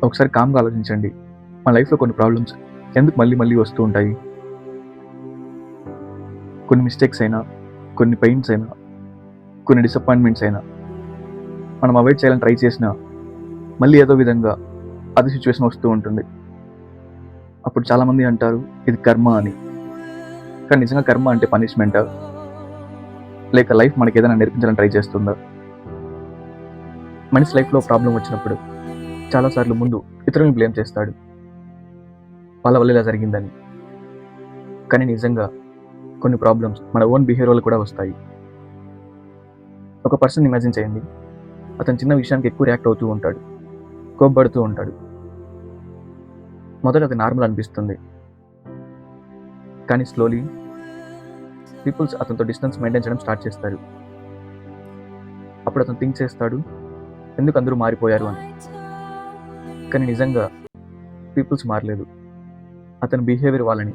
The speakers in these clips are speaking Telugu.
ఒకసారి కామ్గా ఆలోచించండి. మన లైఫ్లో కొన్ని ప్రాబ్లమ్స్ ఎందుకు మళ్ళీ మళ్ళీ వస్తూ ఉంటాయి? కొన్ని మిస్టేక్స్ అయినా, కొన్ని పెయిన్స్ అయినా, కొన్ని డిసప్పాయింట్మెంట్స్ అయినా మనం అవాయిడ్ చేయాలని ట్రై చేసినా మళ్ళీ ఏదో విధంగా అదే సిచ్యువేషన్ వస్తూ ఉంటుంది. అప్పుడు చాలామంది అంటారు ఇది కర్మ అని. కానీ నిజంగా కర్మ అంటే పనిష్మెంటా, లేక లైఫ్ మనకి ఏదైనా నేర్పించాలని ట్రై చేస్తుందా? మనిషి లైఫ్లో ప్రాబ్లం వచ్చినప్పుడు చాలాసార్లు ముందు ఇతరులను బ్లేమ్ చేస్తాడు, వాళ్ళ వల్ల ఇలా జరిగిందని. కానీ నిజంగా కొన్ని ప్రాబ్లమ్స్ మన ఓన్ బిహేవియర్ వల్ల కూడా వస్తాయి. ఒక పర్సన్ ఇమాజిన్ చేయండి, అతను చిన్న విషయానికి ఎక్కువ రియాక్ట్ అవుతూ ఉంటాడు, కోప్పడుతూ ఉంటాడు. మొదట అది నార్మల్ అనిపిస్తుంది, కానీ స్లోలీ పీపుల్స్ అతనితో డిస్టెన్స్ మెయింటైన్ చేయడం స్టార్ట్ చేస్తారు. అప్పుడు అతను థింక్ చేస్తాడు, ఎందుకు అందరూ మారిపోయారు అని. కానీ నిజంగా పీపుల్స్ మారలేదు, అతని బిహేవియర్ వాళ్ళని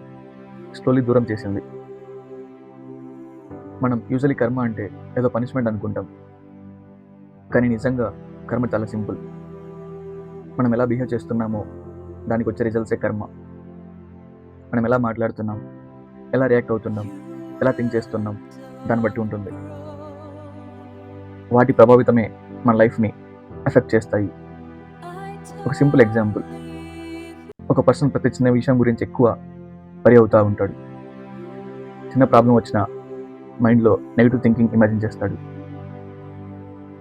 స్లోలీ దూరం చేసింది. మనం యూజువలీ కర్మ అంటే ఏదో పనిష్మెంట్ అనుకుంటాం, కానీ నిజంగా కర్మ చాలా సింపుల్. మనం ఎలా బిహేవ్ చేస్తున్నామో దానికి వచ్చే రిజల్ట్సే కర్మ. మనం ఎలా మాట్లాడుతున్నాం, ఎలా రియాక్ట్ అవుతున్నాం, ఎలా థింక్ చేస్తున్నాం, దాన్ని బట్టి ఉంటుంది. వాటి ప్రభావితమే మన లైఫ్ని ఎఫెక్ట్ చేస్తాయి. ఒక సింపుల్ ఎగ్జాంపుల్, ఒక పర్సన్ ప్రతి చిన్న విషయం గురించి ఎక్కువ వరి అవుతూ ఉంటాడు. చిన్న ప్రాబ్లం వచ్చినా మైండ్లో నెగిటివ్ థింకింగ్ ఇమాజిన్ చేస్తాడు.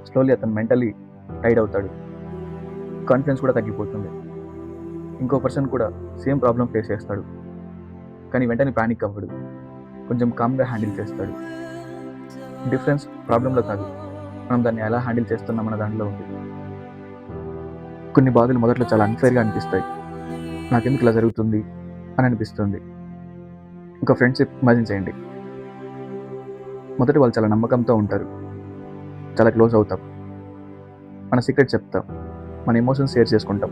స్లోలీ అతను మెంటలీ టైర్డ్ అవుతాడు, కాన్ఫిడెన్స్ కూడా తగ్గిపోతుంది. ఇంకో పర్సన్ కూడా సేమ్ ప్రాబ్లం ఫేస్ చేస్తాడు, కానీ వెంటనే ప్యానిక్ అవ్వడు, కొంచెం కామ్గా హ్యాండిల్ చేస్తాడు. డిఫరెన్స్ ప్రాబ్లంలో కాదు, మనం దాన్ని ఎలా హ్యాండిల్ చేస్తున్నామన్న దాంట్లో ఉంది. కొన్ని బాధలు మొదట్లో చాలా అన్ఫేర్గా అనిపిస్తాయి, నాకెందుకు ఇలా జరుగుతుంది అని అనిపిస్తుంది. ఇంకా ఫ్రెండ్షిప్ ఇమాజిన్ చేయండి, మొదటి వాళ్ళు చాలా నమ్మకంతో ఉంటారు, చాలా క్లోజ్ అవుతాం, మన సీక్రెట్ చెప్తాం, మన ఎమోషన్స్ షేర్ చేసుకుంటాం.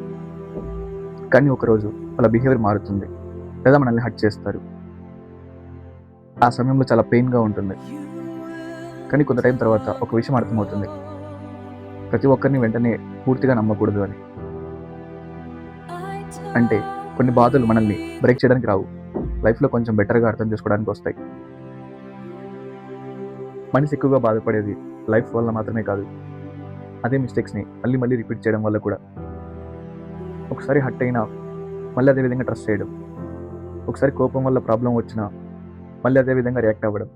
కానీ ఒకరోజు వాళ్ళ బిహేవియర్ మారుతుంది, లేదా మనల్ని హర్ట్ చేస్తారు. ఆ సమయంలో చాలా పెయిన్గా ఉంటుంది. కానీ కొంత టైం తర్వాత ఒక విషయం అర్థమవుతుంది, ప్రతి ఒక్కరిని వెంటనే పూర్తిగా నమ్మకూడదు అని. అంటే కొన్ని బాధలు మనల్ని బ్రేక్ చేయడానికి రావు, లైఫ్లో కొంచెం బెటర్గా అర్థం చేసుకోవడానికి వస్తాయి. మనిషి ఎక్కువగా బాధపడేది లైఫ్ వల్ల మాత్రమే కాదు, అదే మిస్టేక్స్ని మళ్ళీ మళ్ళీ రిపీట్ చేయడం వల్ల కూడా. ఒకసారి హర్ట్ అయినా మళ్ళీ అదే విధంగా ట్రస్ట్ చేయడం, ఒకసారి కోపం వల్ల ప్రాబ్లం వచ్చినా మళ్ళీ అదే విధంగా రియాక్ట్ అవ్వడం,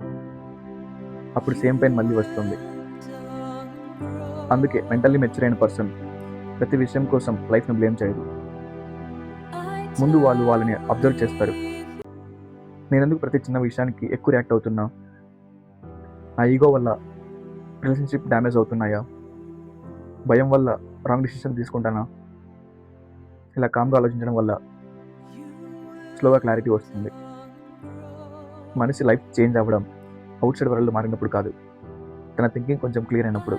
అప్పుడు సేమ్ పెయిన్ మళ్ళీ వస్తుంది. అందుకే మెంటల్లీ మెచ్యూర్ అయిన పర్సన్ ప్రతి విషయం కోసం లైఫ్ను బ్లేమ్ చేయరు. ముందు వాళ్ళు వాళ్ళని అబ్జర్వ్ చేస్తారు, నేను ఎందుకు ప్రతి చిన్న విషయానికి ఎక్కువ రియాక్ట్ అవుతున్నా, నా ఈగో వల్ల రిలేషన్షిప్ డ్యామేజ్ అవుతున్నాయా, భయం వల్ల రాంగ్ డిసిషన్ తీసుకుంటానా. ఇలా కామ్గా ఆలోచించడం వల్ల స్లోగా క్లారిటీ వస్తుంది. మనిషి లైఫ్ చేంజ్ అవ్వడం అవుట్ సైడ్ వరల్డ్ మారినప్పుడు కాదు, తన థింకింగ్ కొంచెం క్లియర్ అయినప్పుడు.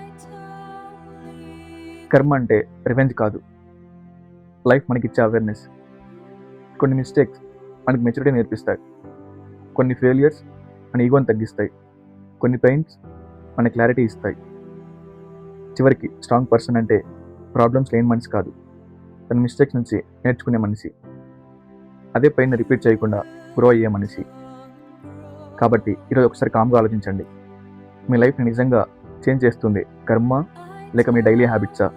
కర్మ అంటే రివెంజ్ కాదు, లైఫ్ మనకిచ్చే అవేర్నెస్. కొన్ని మిస్టేక్స్ మనకి మెచ్యూరిటీ నేర్పిస్తాయి, కొన్ని ఫెయిలియర్స్ మన ఈగోని తగ్గిస్తాయి, కొన్ని పెయిన్స్ మన క్లారిటీ ఇస్తాయి. చివరికి స్ట్రాంగ్ పర్సన్ అంటే ప్రాబ్లమ్స్ లేని మనిషి కాదు, తన మిస్టేక్స్ నుంచి నేర్చుకునే మనిషి, అదే పెయిన్ రిపీట్ చేయకుండా గ్రో అయ్యే మనిషి. కాబట్టి ఈరోజు ఒకసారి కామ్గా ఆలోచించండి, మీ లైఫ్ని నిజంగా చేంజ్ చేస్తుంది కర్మ లేక మీ డైలీ హ్యాబిట్సా?